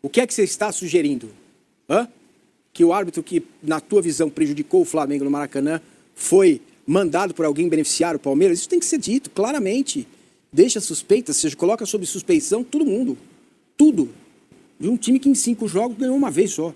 O que é que você está sugerindo? Hã? Que o árbitro que, na tua visão, prejudicou o Flamengo no Maracanã foi mandado por alguém beneficiar o Palmeiras? Isso tem que ser dito claramente. Deixa suspeitas, ou seja, coloca sob suspeição todo mundo. Tudo. De um time que em 5 jogos ganhou uma vez só.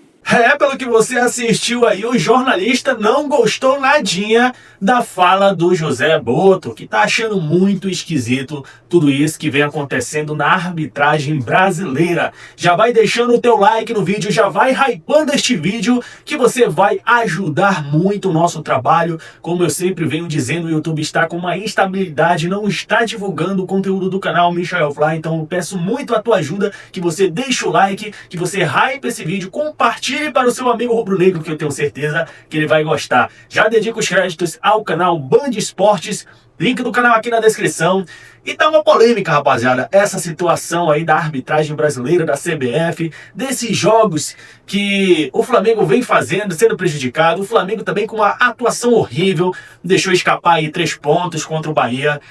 Pelo que você assistiu aí, o jornalista não gostou nadinha da fala do José Boto, que tá achando muito esquisito tudo isso que vem acontecendo na arbitragem brasileira. Já vai deixando o teu like no vídeo, já vai hypando este vídeo, que você vai ajudar muito o nosso trabalho. Como eu sempre venho dizendo, o YouTube está com uma instabilidade, não está divulgando o conteúdo do canal Michael Fly, então eu peço muito a tua ajuda, que você deixe o like, que você hype esse vídeo, compartilhe para o seu amigo rubro-negro, que eu tenho certeza que ele vai gostar. Já dedico os créditos ao canal Band Esportes, link do canal aqui na descrição. E tá uma polêmica, rapaziada, essa situação aí da arbitragem brasileira, da CBF, desses jogos que o Flamengo vem fazendo, sendo prejudicado. O Flamengo também com uma atuação horrível, deixou escapar aí 3 pontos contra o Bahia.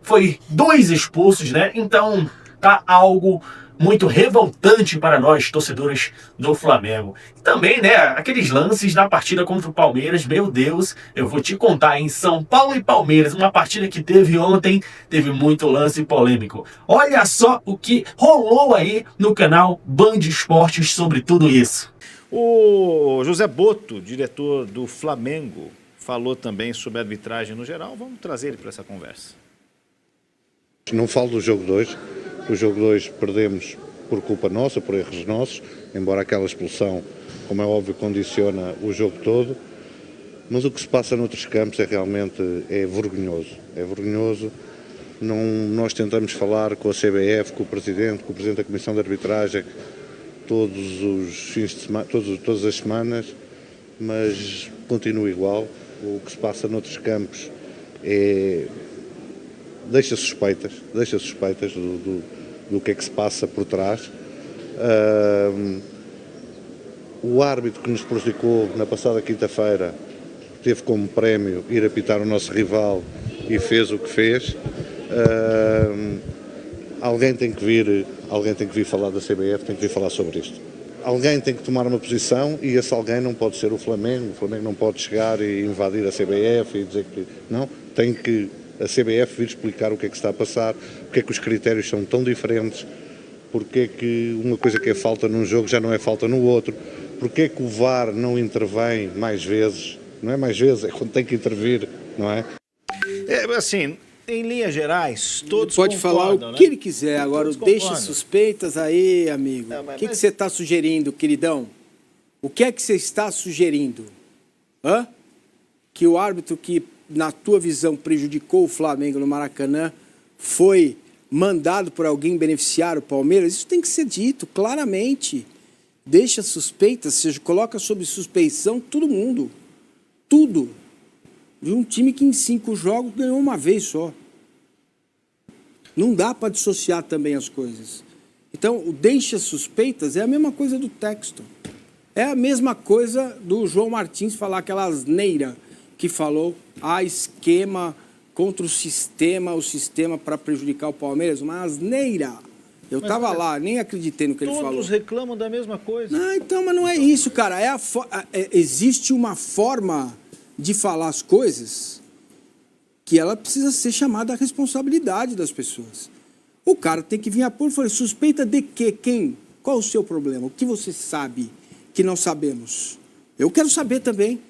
Foi 2 expulsos, né? Então tá algo muito revoltante para nós, torcedores do Flamengo. E também, né, aqueles lances da partida contra o Palmeiras, meu Deus, eu vou te contar, em São Paulo e Palmeiras, uma partida que teve ontem, teve muito lance polêmico. Olha só o que rolou aí no canal Band Esportes sobre tudo isso. O José Boto, diretor do Flamengo, falou também sobre a arbitragem no geral. Vamos trazer ele para essa conversa. Não falo do jogo 2. O jogo 2 perdemos por culpa nossa, por erros nossos, embora aquela expulsão, como é óbvio, condiciona o jogo todo. Mas o que se passa noutros campos é realmente vergonhoso. É vergonhoso. Nós tentamos falar com a CBF, com o Presidente da Comissão de Arbitragem, todos os fins de semana, todas as semanas, mas continua igual. O que se passa noutros campos deixa suspeitas do que é que se passa por trás. O árbitro que nos prejudicou na passada quinta-feira teve como prémio ir apitar o nosso rival e fez o que fez. Alguém tem que vir falar da CBF, tem que vir falar sobre isto. Alguém tem que tomar uma posição e esse alguém não pode ser o Flamengo não pode chegar e invadir a CBF e dizer que não, tem que a CBF vir explicar o que é que está a passar, porque é que os critérios são tão diferentes, porque é que uma coisa que é falta num jogo já não é falta no outro, porque é que o VAR não intervém mais vezes, não é mais vezes, é quando tem que intervir, não é? Assim, em linhas gerais, todos pode falar o que ele quiser, agora deixa suspeitas aí, amigo. O que você está sugerindo, queridão? O que é que você está sugerindo? Hã? Que o árbitro que, na tua visão, prejudicou o Flamengo no Maracanã foi mandado por alguém beneficiar o Palmeiras? Isso tem que ser dito claramente. Deixa suspeitas, ou seja, coloca sob suspeição todo mundo. Tudo. De um time que em 5 jogos ganhou uma vez só. Não dá para dissociar também as coisas. Então, o deixa suspeitas é a mesma coisa do texto. É a mesma coisa do João Martins falar aquela asneira que falou esquema contra o sistema para prejudicar o Palmeiras. Uma asneira. Eu estava lá, nem acreditei no que ele falou. Todos reclamam da mesma coisa. Não, então, mas não é isso, cara. Existe uma forma de falar as coisas que ela precisa ser chamada à responsabilidade das pessoas. O cara tem que vir a pôr e falar, suspeita de quê? Quem? Qual o seu problema? O que você sabe que não sabemos? Eu quero saber também.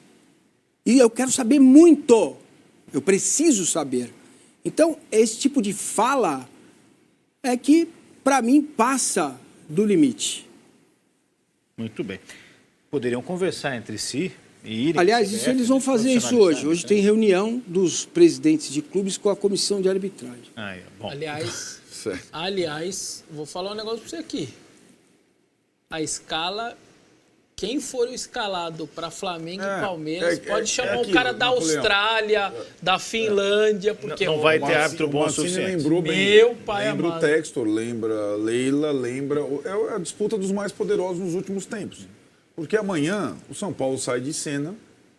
E eu quero saber muito. Eu preciso saber. Então, esse tipo de fala é que, para mim, passa do limite. Muito bem. Poderiam conversar entre si e irem... Aliás, isso eles vão fazer isso hoje. Hoje tem reunião dos presidentes de clubes com a comissão de arbitragem. Bom. Aliás, vou falar um negócio para você aqui. A escala... Quem for o escalado para Flamengo e Palmeiras pode chamar o cara da Austrália, da Finlândia, porque não vai ter árbitro bom o suficiente. Lembrou bem, Meu pai lembra amado. o Textor, lembra Leila, lembra... É a disputa dos mais poderosos nos últimos tempos. Porque amanhã o São Paulo sai de cena,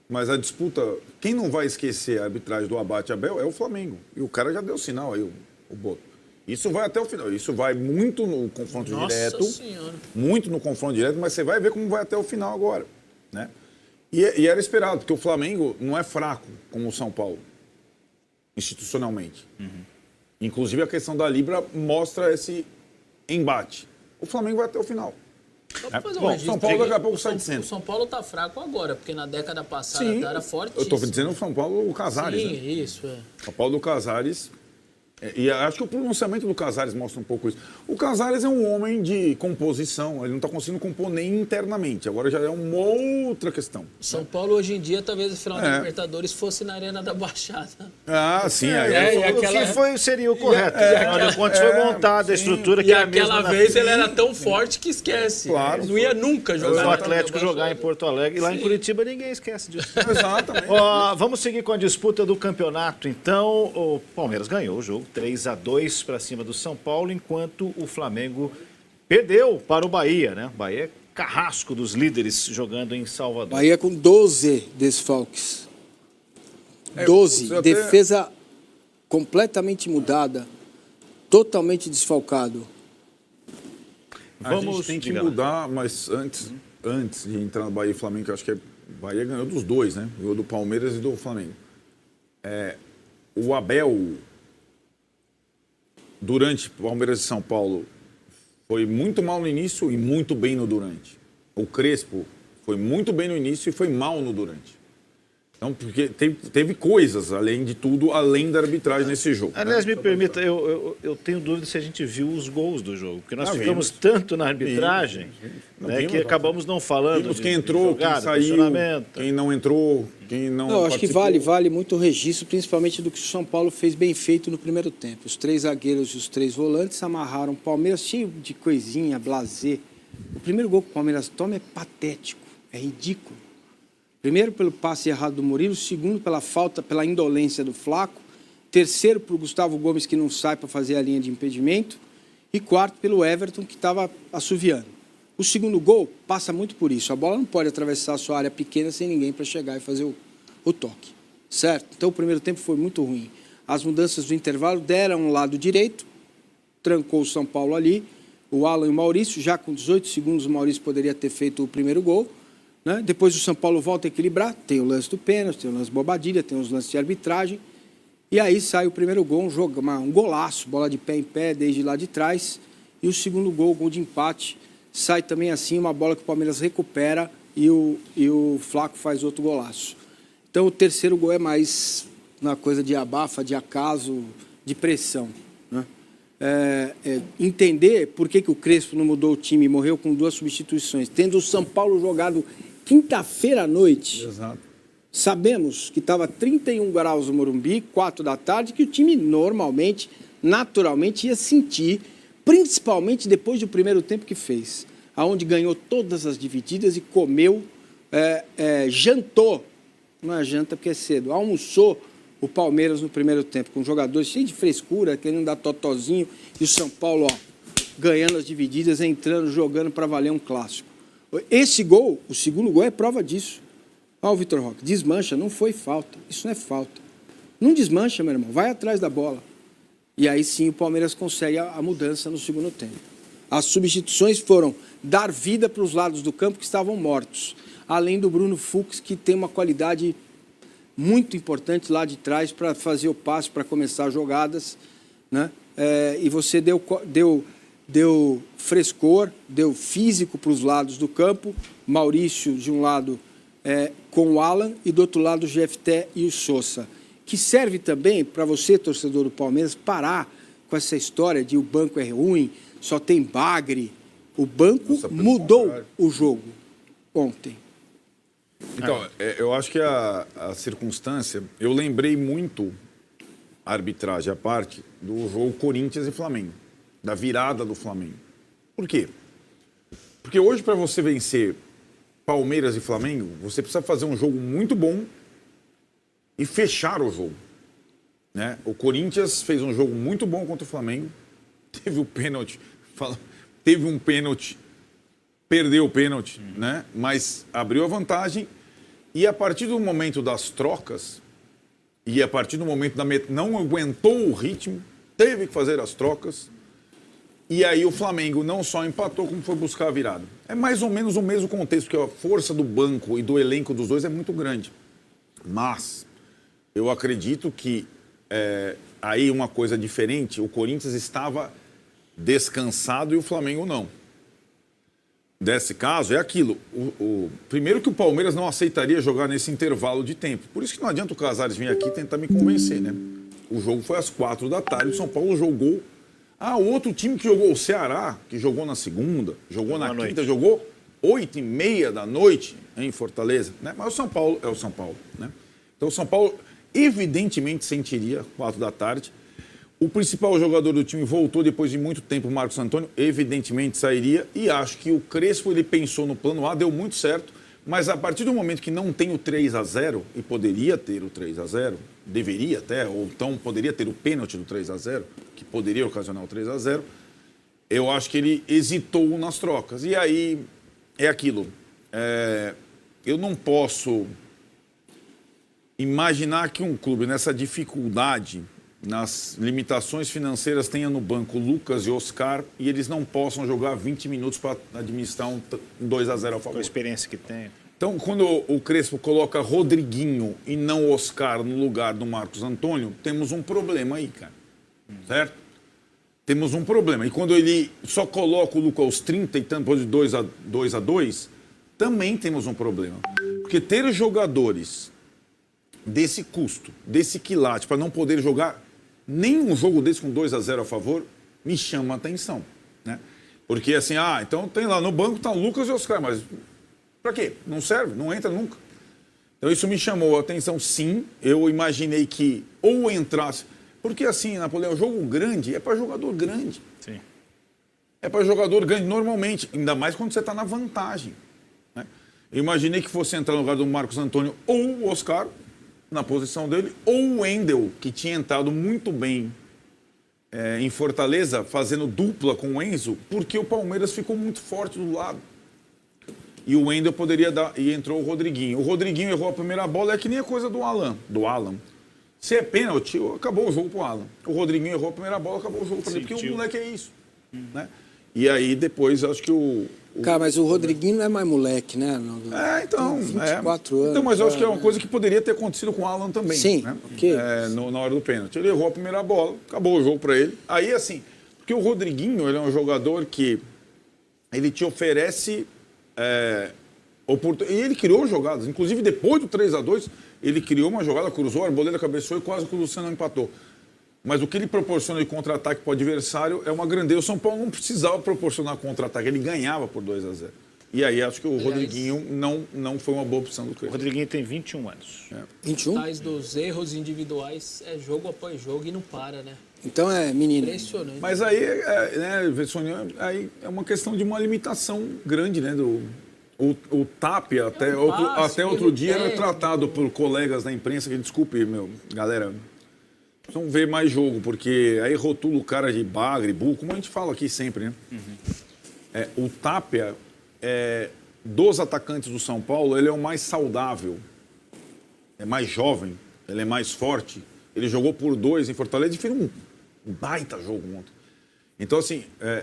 mas a disputa... Quem não vai esquecer a arbitragem do Abate Abel é o Flamengo. E o cara já deu sinal aí, o Boto. Isso vai até o final. Isso vai muito no confronto direto. Nossa Senhora. Muito no confronto direto, mas você vai ver como vai até o final agora, né? E era esperado, porque o Flamengo não é fraco como o São Paulo, institucionalmente. Inclusive, a questão da Libra mostra esse embate. O Flamengo vai até o final. Só pra fazer um Bom, registro, São Paulo daqui a pouco o sai São- de cena. O São Paulo tá fraco agora, porque na década passada Sim, era forte. eu estou dizendo o São Paulo, o Casares. Sim, Né? isso, é. São Paulo do Casares. E acho que o pronunciamento do Casares mostra um pouco isso. O Casares é um homem de composição, ele não está conseguindo compor nem internamente. Agora já é uma outra questão. São Paulo hoje em dia, talvez o final da É. Libertadores fosse na Arena da Baixada. Ah, sim. Aí É, e O aquela- que seria o correto. Afinal de contas, foi montada a estrutura que E é a mesma aquela na vez FIFA. ele era tão forte que esquece. Claro. Não ia nunca jogar O na Arena Atlético da jogar em Baixada. Porto Alegre. E lá em Sim. Curitiba ninguém esquece disso. Exatamente. Ó, vamos seguir com a disputa do campeonato. Então, o Palmeiras ganhou o jogo 3-2 para cima do São Paulo, enquanto o Flamengo perdeu para o Bahia, né? O Bahia é carrasco dos líderes jogando em Salvador. Bahia com 12 desfalques. 12. você até- Defesa completamente mudada. Totalmente desfalcado. A Vamos gente tem que diga lá. mudar, mas antes de entrar no Bahia e Flamengo, que eu acho que o Bahia ganhou dos dois, né? Ganhou do Palmeiras e do Flamengo. O Abel, durante Palmeiras e São Paulo, foi muito mal no início e muito bem no durante. O Crespo foi muito bem no início e foi mal no durante. Então, porque teve coisas, além de tudo, além da arbitragem nesse jogo. Aliás, me permita, eu tenho dúvida se a gente viu os gols do jogo, porque nós Ah, ficamos vimos. tanto na arbitragem, Não, né, vimos, que acabamos não falando Vimos de quem entrou, jogada, quem saiu, posicionamento. quem não entrou, quem não Não, acho que participou. vale muito o registro, principalmente do que o São Paulo fez bem feito no primeiro tempo. Os 3 zagueiros e os 3 volantes amarraram o Palmeiras, cheio de coisinha, blasé. O primeiro gol que o Palmeiras toma é patético, é ridículo. Primeiro pelo passe errado do Murilo, segundo pela falta, pela indolência do Flaco, terceiro para o Gustavo Gomes, que não sai para fazer a linha de impedimento, e quarto pelo Everton, que estava assoviando. O segundo gol passa muito por isso. A bola não pode atravessar a sua área pequena sem ninguém para chegar e fazer o toque. Certo? Então o primeiro tempo foi muito ruim. As mudanças do intervalo deram um lado direito, trancou o São Paulo ali, o Alan e o Maurício, já com 18 segundos o Maurício poderia ter feito o primeiro gol. Né? Depois o São Paulo volta a equilibrar, tem o lance do pênalti, tem o lance de Bobadilha, tem os lances de arbitragem. E aí sai o primeiro gol, um golaço, bola de pé em pé, desde lá de trás. E o segundo gol, gol de empate, sai também assim, uma bola que o Palmeiras recupera e o Flaco faz outro golaço. Então o terceiro gol é mais uma coisa de abafa, de acaso, de pressão. Né? Entender por que o Crespo não mudou o time e morreu com 2 substituições, tendo o São Paulo jogado quinta-feira à noite. Exato. Sabemos que estava 31 graus no Morumbi, 4 da tarde, que o time normalmente, naturalmente, ia sentir, principalmente depois do primeiro tempo que fez, aonde ganhou todas as divididas e comeu, jantou, não é janta porque é cedo, almoçou o Palmeiras no primeiro tempo, com jogadores cheios de frescura, querendo dar totozinho, e o São Paulo, ganhando as divididas, entrando, jogando para valer um clássico. Esse gol, o segundo gol, é prova disso. Olha o Vitor Roque, desmancha, não foi falta, isso não é falta. Não desmancha, meu irmão, vai atrás da bola. E aí sim o Palmeiras consegue a mudança no segundo tempo. As substituições foram dar vida para os lados do campo que estavam mortos, além do Bruno Fux, que tem uma qualidade muito importante lá de trás para fazer o passe, para começar jogadas, né? E você deu frescor, deu físico para os lados do campo, Maurício de um lado com o Alan e do outro lado o Jefté e o Sousa, que serve também para você, torcedor do Palmeiras, parar com essa história de o banco é ruim, só tem bagre. O banco mudou o jogo ontem. Então, eu acho que a circunstância... Eu lembrei muito, a arbitragem à parte, do jogo Corinthians e Flamengo, da virada do Flamengo. Por quê? Porque hoje, para você vencer Palmeiras e Flamengo, você precisa fazer um jogo muito bom e fechar o jogo. Né? O Corinthians fez um jogo muito bom contra o Flamengo, teve o pênalti, teve um pênalti, perdeu o pênalti, né? Mas abriu a vantagem e a partir do momento das trocas e a partir do momento da não aguentou o ritmo, teve que fazer as trocas. E aí o Flamengo não só empatou, como foi buscar a virada. É mais ou menos o mesmo contexto, porque a força do banco e do elenco dos dois é muito grande. Mas eu acredito que aí uma coisa diferente, o Corinthians estava descansado e o Flamengo não. Desse caso, é aquilo. Primeiro que o Palmeiras não aceitaria jogar nesse intervalo de tempo. Por isso que não adianta o Casares vir aqui tentar me convencer, né? O jogo foi às 4 da tarde, o São Paulo jogou. O outro time que jogou, o Ceará, que jogou na segunda, jogou na quinta, jogou 8h30 da noite em Fortaleza, né? Mas o São Paulo é o São Paulo, né? Então o São Paulo evidentemente sentiria 4 da tarde. O principal jogador do time voltou depois de muito tempo, o Marcos Antônio, evidentemente sairia. E acho que o Crespo, ele pensou no plano A, deu muito certo. Mas a partir do momento que não tem o 3-0, e poderia ter o 3-0, deveria até, ou então poderia ter o pênalti do 3-0, que poderia ocasionar o 3-0, eu acho que ele hesitou nas trocas. E aí é aquilo. Eu não posso imaginar que um clube nessa dificuldade, nas limitações financeiras, tenha no banco Lucas e Oscar e eles não possam jogar 20 minutos para administrar um 2-0 a favor. Com a experiência que tem. Então, quando o Crespo coloca Rodriguinho e não Oscar no lugar do Marcos Antônio, temos um problema aí, cara. Certo? Temos um problema. E quando ele só coloca o Lucas aos 30 e tanto de 2-2, também temos um problema. Porque ter jogadores desse custo, desse quilate, para não poder jogar nem um jogo desse com 2-0 a favor, me chama a atenção, né? Porque assim, então tem lá no banco, tá o Lucas e o Oscar, mas para quê? Não serve, não entra nunca. Então isso me chamou a atenção, sim. Eu imaginei que ou entrasse, porque assim, Napoleão, jogo grande é para jogador grande. Sim. É para jogador grande normalmente, ainda mais quando você está na vantagem, né? Eu imaginei que fosse entrar no lugar do Marcos Antônio ou o Oscar, na posição dele, ou o Wendel, que tinha entrado muito bem em Fortaleza, fazendo dupla com o Enzo, porque o Palmeiras ficou muito forte do lado. E o Wendel poderia dar, e entrou o Rodriguinho. O Rodriguinho errou a primeira bola, é que nem a coisa do Alan. Se é pênalti, acabou o jogo pro Alan. O Rodriguinho errou a primeira bola, acabou o jogo para ele, porque o moleque é isso, né? E aí depois, acho que Cara, mas o Rodriguinho não é mais moleque, né? Então. 24 anos. Então, mas eu acho que é uma coisa que poderia ter acontecido com o Alan também. Sim. Né? Okay. Na hora do pênalti. Ele errou a primeira bola, acabou o jogo para ele. Aí, assim, porque o Rodriguinho, ele é um jogador que ele te oferece oportunidade. E ele criou jogadas. Inclusive, depois do 3-2, ele criou uma jogada, cruzou, a Arboleda cabeceou e quase que o Luciano empatou. Mas o que ele proporciona de contra-ataque para o adversário é uma grandeza. O São Paulo não precisava proporcionar contra-ataque, ele ganhava por 2-0. E aí acho que o Rodriguinho não foi uma boa opção do Crespo. O Rodriguinho tem 21 anos. 21? Tais dos erros individuais é jogo após jogo e não para, né? Então é menino. Impressionante. Mas aí, aí é uma questão de uma limitação grande, né? O Tapia, até outro dia, era tratado por colegas da imprensa que, desculpe, galera, precisam ver mais jogo, porque aí rotula o cara de bagre, burro, como a gente fala aqui sempre, né? O Tapia, dos atacantes do São Paulo, ele é o mais saudável, é mais jovem, ele é mais forte. Ele jogou por 2 em Fortaleza e fez um baita jogo ontem. Então, assim,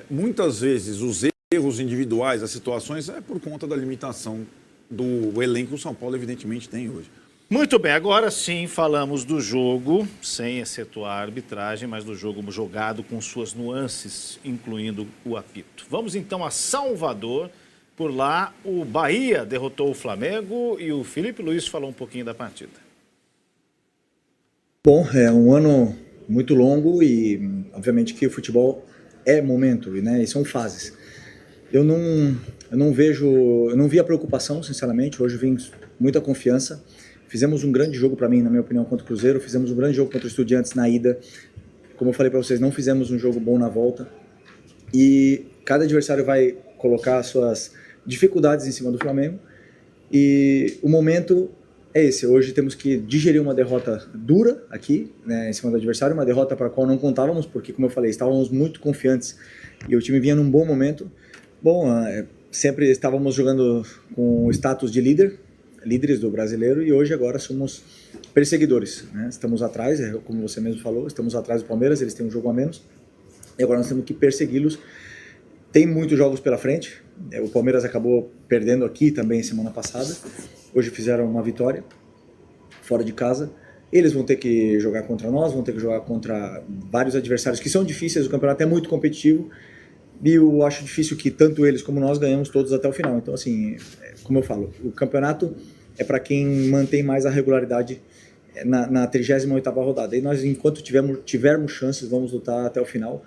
muitas vezes os erros individuais, as situações, é por conta da limitação do elenco que o São Paulo, evidentemente, tem hoje. Muito bem, agora sim falamos do jogo, sem excetuar a arbitragem, mas do jogo jogado com suas nuances, incluindo o apito. Vamos então a Salvador. Por lá, o Bahia derrotou o Flamengo e o Felipe Luiz falou um pouquinho da partida. Bom, é um ano muito longo e, obviamente, que o futebol é momento, né? E são fases. Eu não vi a preocupação, sinceramente. Hoje vim muita confiança. Fizemos um grande jogo para mim, na minha opinião, contra o Cruzeiro. Fizemos um grande jogo contra o Estudiantes na ida. Como eu falei para vocês, não fizemos um jogo bom na volta. E cada adversário vai colocar suas dificuldades em cima do Flamengo. E o momento é esse. Hoje temos que digerir uma derrota dura aqui, né, em cima do adversário. Uma derrota para a qual não contávamos, porque, como eu falei, estávamos muito confiantes. E o time vinha num bom momento. Bom, sempre estávamos jogando com o status de líder. líderes do brasileiro e hoje agora somos perseguidores, né? Estamos atrás, como você mesmo falou, estamos atrás do Palmeiras, eles têm um jogo a menos e agora nós temos que persegui-los. Tem muitos jogos pela frente, o Palmeiras acabou perdendo aqui também semana passada, hoje fizeram uma vitória fora de casa. Eles vão ter que jogar contra nós, vão ter que jogar contra vários adversários que são difíceis, o campeonato é muito competitivo e eu acho difícil que tanto eles como nós ganhamos todos até o final. Então, assim, como eu falo, o campeonato é para quem mantém mais a regularidade na 38ª rodada. E nós, enquanto tivermos chances, vamos lutar até o final.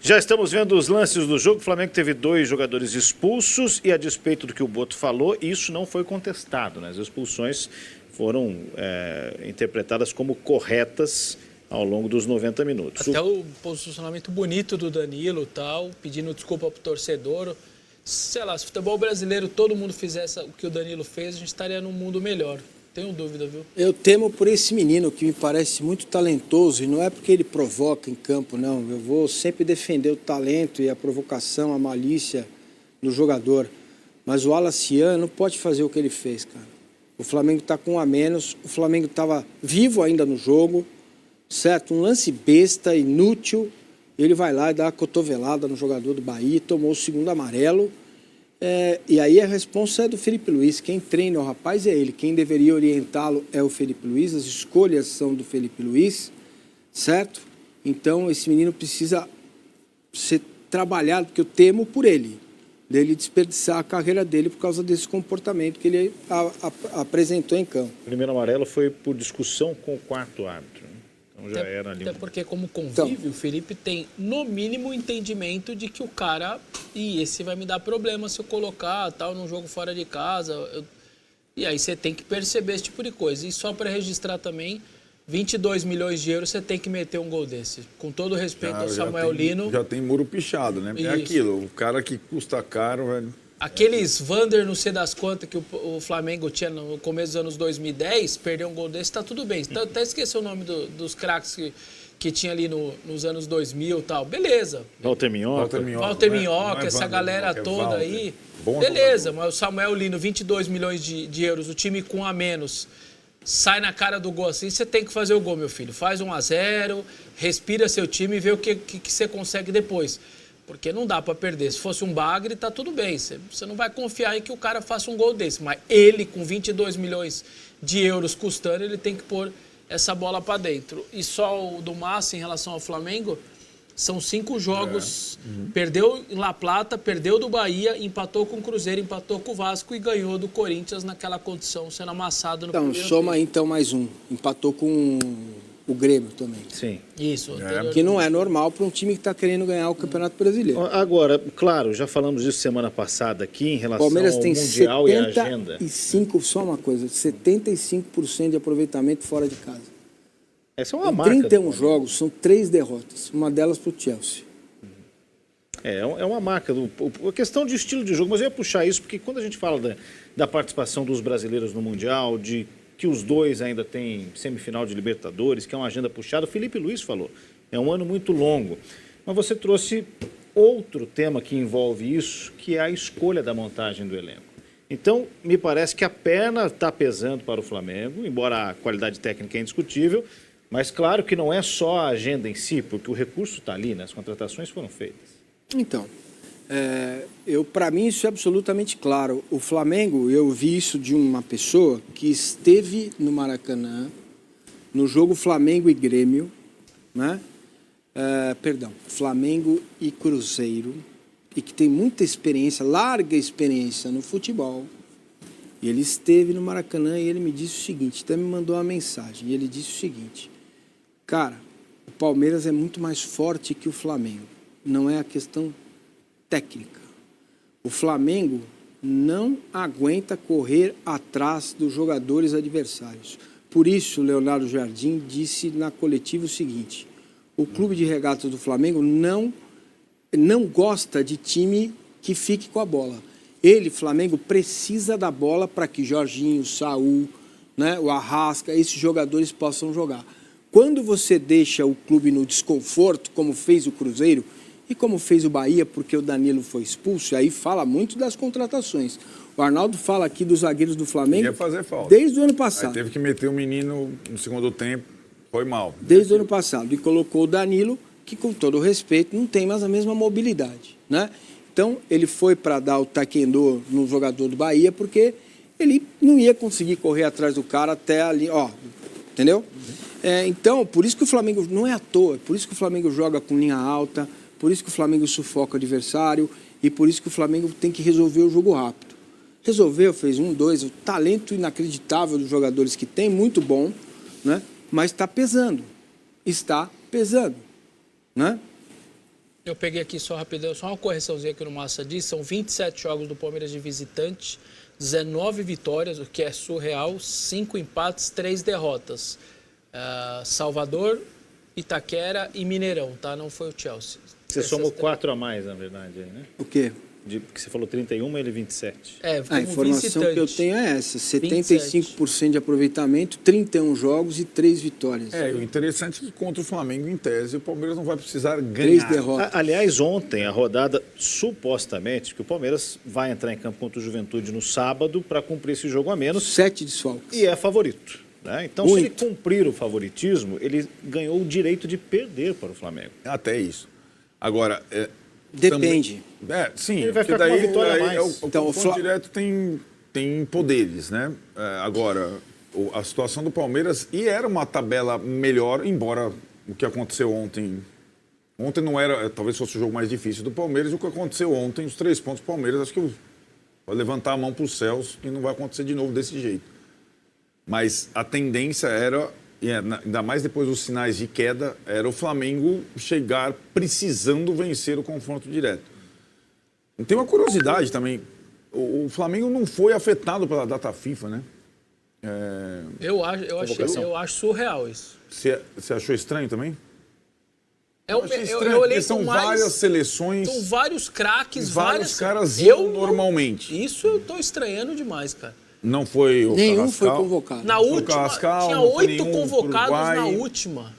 Já estamos vendo os lances do jogo. O Flamengo teve 2 jogadores expulsos e, a despeito do que o Boto falou, isso não foi contestado, né? As expulsões foram interpretadas como corretas ao longo dos 90 minutos. Até o posicionamento bonito do Danilo e tal, pedindo desculpa pro torcedor. Sei lá, se o futebol brasileiro todo mundo fizesse o que o Danilo fez, a gente estaria num mundo melhor. Tenho dúvida, viu? Eu temo por esse menino que me parece muito talentoso e não é porque ele provoca em campo, não. Eu vou sempre defender o talento e a provocação, a malícia do jogador. Mas o Alacian não pode fazer o que ele fez, cara. O Flamengo está com um a menos, o Flamengo estava vivo ainda no jogo, certo? Um lance besta, inútil, ele vai lá e dá uma cotovelada no jogador do Bahia, tomou o segundo amarelo. E aí a responsa é do Felipe Luiz. Quem treina o rapaz é ele. Quem deveria orientá-lo é o Felipe Luiz. As escolhas são do Felipe Luiz, certo? Então esse menino precisa ser trabalhado, porque eu temo por ele, dele desperdiçar a carreira dele por causa desse comportamento que ele apresentou em campo. O primeiro amarelo foi por discussão com o 4º árbitro. Então já era ali. Até porque, como convívio, o Felipe tem, no mínimo, o entendimento de que o cara... esse vai me dar problema se eu colocar tal num jogo fora de casa. E aí você tem que perceber esse tipo de coisa. E só para registrar também, 22 milhões de euros você tem que meter um gol desse. Com todo respeito ao Samuel Lino. Já tem muro pichado, né? Isso. É aquilo, o cara que custa caro, velho. Aqueles Vander, não sei das quantas, que o Flamengo tinha no começo dos anos 2010, perder um gol desse, tá tudo bem. Até esqueci o nome dos craques que tinha ali nos anos 2000 e tal. Beleza. Walter Minhoca, essa galera toda Walter. aí. Bom Beleza, jogador. mas o Samuel Lino, 22 milhões de euros, o time com um a menos, sai na cara do gol assim, você tem que fazer o gol, meu filho. Faz 1-0, respira seu time e vê o que você consegue depois. Porque não dá para perder. Se fosse um bagre, tá tudo bem. Você não vai confiar em que o cara faça um gol desse. Mas ele, com 22 milhões de euros custando, ele tem que pôr essa bola para dentro. E só o do Massa em relação ao Flamengo, são 5 jogos. Perdeu em La Plata, perdeu do Bahia, empatou com o Cruzeiro, empatou com o Vasco e ganhou do Corinthians naquela condição, sendo amassado no Então, primeiro soma tempo. então mais um. Empatou com o Grêmio também. Sim. Isso. Que não é normal para um time que está querendo ganhar o Campeonato Brasileiro. Agora, claro, já falamos disso semana passada aqui em O relação Palmeiras ao tem Mundial e a agenda. 75%, só uma coisa, 75% de aproveitamento fora de casa. Essa é uma Em marca. 31 jogos, são 3 derrotas, uma delas para o Chelsea. É uma marca. A questão de estilo de jogo, mas eu ia puxar isso porque quando a gente fala da participação dos brasileiros no Mundial, de que os dois ainda têm semifinal de Libertadores, que é uma agenda puxada, o Felipe Luiz falou, é um ano muito longo. Mas você trouxe outro tema que envolve isso, que é a escolha da montagem do elenco. Então, me parece que a perna está pesando para o Flamengo, embora a qualidade técnica é indiscutível, mas claro que não é só a agenda em si, porque o recurso está ali, né? As contratações foram feitas. Então, para mim isso é absolutamente claro. O Flamengo, eu vi isso de uma pessoa que esteve no Maracanã, no jogo Flamengo e Grêmio, né? Flamengo e Cruzeiro, e que tem muita experiência, larga experiência no futebol. E ele esteve no Maracanã e ele me disse o seguinte, até me mandou uma mensagem, e ele disse o seguinte, cara, o Palmeiras é muito mais forte que o Flamengo, não é a questão técnica. O Flamengo não aguenta correr atrás dos jogadores adversários. Por isso, Leonardo Jardim disse na coletiva o seguinte, o clube de regatas do Flamengo não gosta de time que fique com a bola. Ele, Flamengo, precisa da bola para que Jorginho, Saul, né, o Arrasca, esses jogadores possam jogar. Quando você deixa o clube no desconforto, como fez o Cruzeiro, E como fez o Bahia, porque o Danilo foi expulso, aí fala muito das contratações. O Arnaldo fala aqui dos zagueiros do Flamengo Ia fazer falta. desde o ano Aí passado. teve que meter o menino no segundo tempo, foi mal. Desde o ano passado. E colocou o Danilo, que com todo o respeito, não tem mais a mesma mobilidade, né? Então, ele foi para dar o taekwondo no jogador do Bahia, porque ele não ia conseguir correr atrás do cara até ali, ó, entendeu? Então, por isso que o Flamengo, não é à toa, por isso que o Flamengo joga com linha alta, por isso que o Flamengo sufoca o adversário e por isso que o Flamengo tem que resolver o jogo rápido. Resolveu, fez 1, 2, o talento inacreditável dos jogadores que tem, muito bom, né? Mas está pesando, né? Eu peguei aqui só rapidão, só uma correçãozinha que o Massa disse, são 27 jogos do Palmeiras de visitante, 19 vitórias, o que é surreal, 5 empates, 3 derrotas. Salvador, Itaquera e Mineirão, tá? Não foi o Chelsea. Você somou 4 a mais, na verdade, aí, né? O quê? Porque você falou 31, ele 27. A informação que eu tenho é essa, 75% de aproveitamento, 31 jogos e 3 vitórias. O interessante é que contra o Flamengo, em tese, o Palmeiras não vai precisar 3 ganhar. derrotas. Aliás, ontem, a rodada, supostamente, que o Palmeiras vai entrar em campo contra o Juventude no sábado para cumprir esse jogo a menos. 7 desfalques. E é favorito. Né? Então, se ele cumprir o favoritismo, ele ganhou o direito de perder para o Flamengo. Até isso. Agora... Depende. Sim, ele vai porque ficar com daí, uma vitória a daí mais. o confronto direto tem poderes, né? Agora, a situação do Palmeiras, e era uma tabela melhor, embora o que aconteceu ontem não era, talvez fosse o jogo mais difícil do Palmeiras, o que aconteceu ontem, os 3 pontos do Palmeiras, acho que vai levantar a mão para os céus e não vai acontecer de novo desse jeito. Mas a tendência era, e ainda mais depois dos sinais de queda, era o Flamengo chegar precisando vencer o confronto direto. Tem uma curiosidade também, o Flamengo não foi afetado pela data FIFA, né? Eu acho surreal isso. Você achou estranho também? Eu estranho, olhei são com várias seleções. São vários craques, vários caras normalmente. Isso eu tô estranhando demais, cara. Não foi o Nenhum Carrascal. foi convocado. Na última, Carrascal, tinha não foi 8 nenhum convocados Uruguai. na última.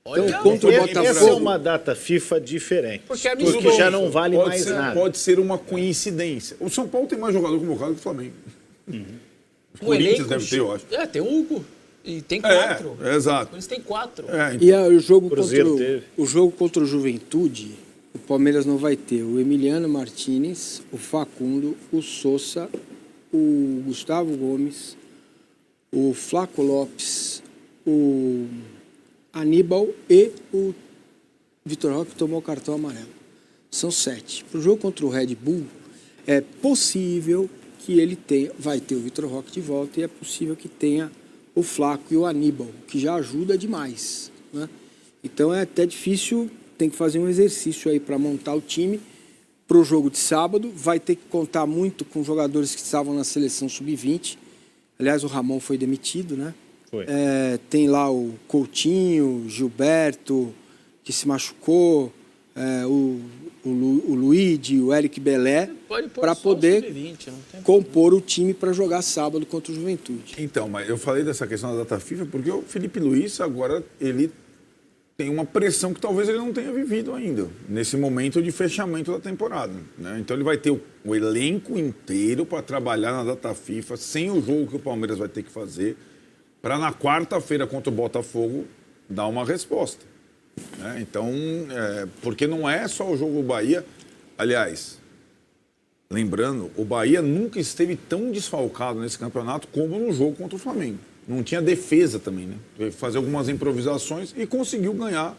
Olha, Então, contra o Essa é Botafogo. uma data FIFA diferente. Porque é porque amistoso. já não vale Pode mais ser, nada. Pode ser uma coincidência. O São Paulo tem mais jogador convocado que o Flamengo. O o Corinthians elenco, deve ter, eu acho. Tem o Hugo. E tem 4. Exato. Eles têm 4. E o jogo Cruzeiro contra o Juventude, o Palmeiras não vai ter o Emiliano Martinez, o Facundo, o Sousa, o Gustavo Gomes, o Flaco Lopes, o Aníbal e o Vitor Roque, que tomou cartão amarelo. São 7. Para o jogo contra o Red Bull, é possível que ele vai ter o Vitor Roque de volta e é possível que tenha o Flaco e o Aníbal, que já ajuda demais, né? Então é até difícil, tem que fazer um exercício aí para montar o time para o jogo de sábado. Vai ter que contar muito com jogadores que estavam na seleção sub-20. Aliás, o Ramon foi demitido, né? Foi. Tem lá o Coutinho, Gilberto, que se machucou, o Luigi, o Eric Belé, para poder compor o time para jogar sábado contra o Juventude. Então, mas eu falei dessa questão da data FIFA porque o Felipe Luiz agora ele tem uma pressão que talvez ele não tenha vivido ainda, nesse momento de fechamento da temporada, né? Então ele vai ter o elenco inteiro para trabalhar na data FIFA, sem o jogo que o Palmeiras vai ter que fazer, para na quarta-feira contra o Botafogo dar uma resposta. Então, porque não é só o jogo do Bahia. Aliás, lembrando, o Bahia nunca esteve tão desfalcado nesse campeonato como no jogo contra o Flamengo. Não tinha defesa também, né? Teve que fazer algumas improvisações e conseguiu ganhar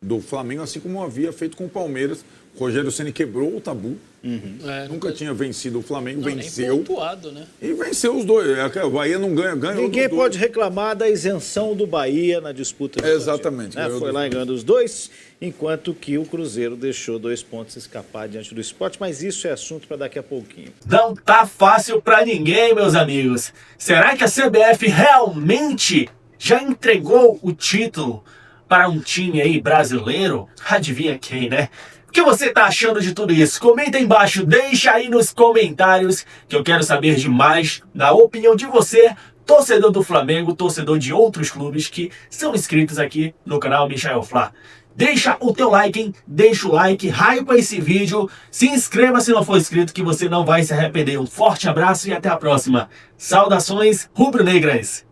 do Flamengo, assim como havia feito com o Palmeiras. O Rogério Ceni quebrou o tabu. Nunca tinha vencido o Flamengo, venceu. Nem pontuado, né? E venceu os dois. O Bahia não ganha. Ninguém pode reclamar da isenção do Bahia na disputa. Exatamente. Foi lá e ganhou os dois, enquanto que o Cruzeiro deixou 2 pontos escapar diante do Sport, mas isso é assunto para daqui a pouquinho. Não tá fácil pra ninguém, meus amigos. Será que a CBF realmente já entregou o título para um time aí brasileiro? Adivinha quem, né? O que você tá achando de tudo isso? Comenta aí embaixo, deixa aí nos comentários que eu quero saber demais da opinião de você, torcedor do Flamengo, torcedor de outros clubes que são inscritos aqui no canal Michael Flá. Deixa o teu like, hein? Deixa o like, hypa esse vídeo, se inscreva se não for inscrito que você não vai se arrepender. Um forte abraço e até a próxima. Saudações rubro-negras!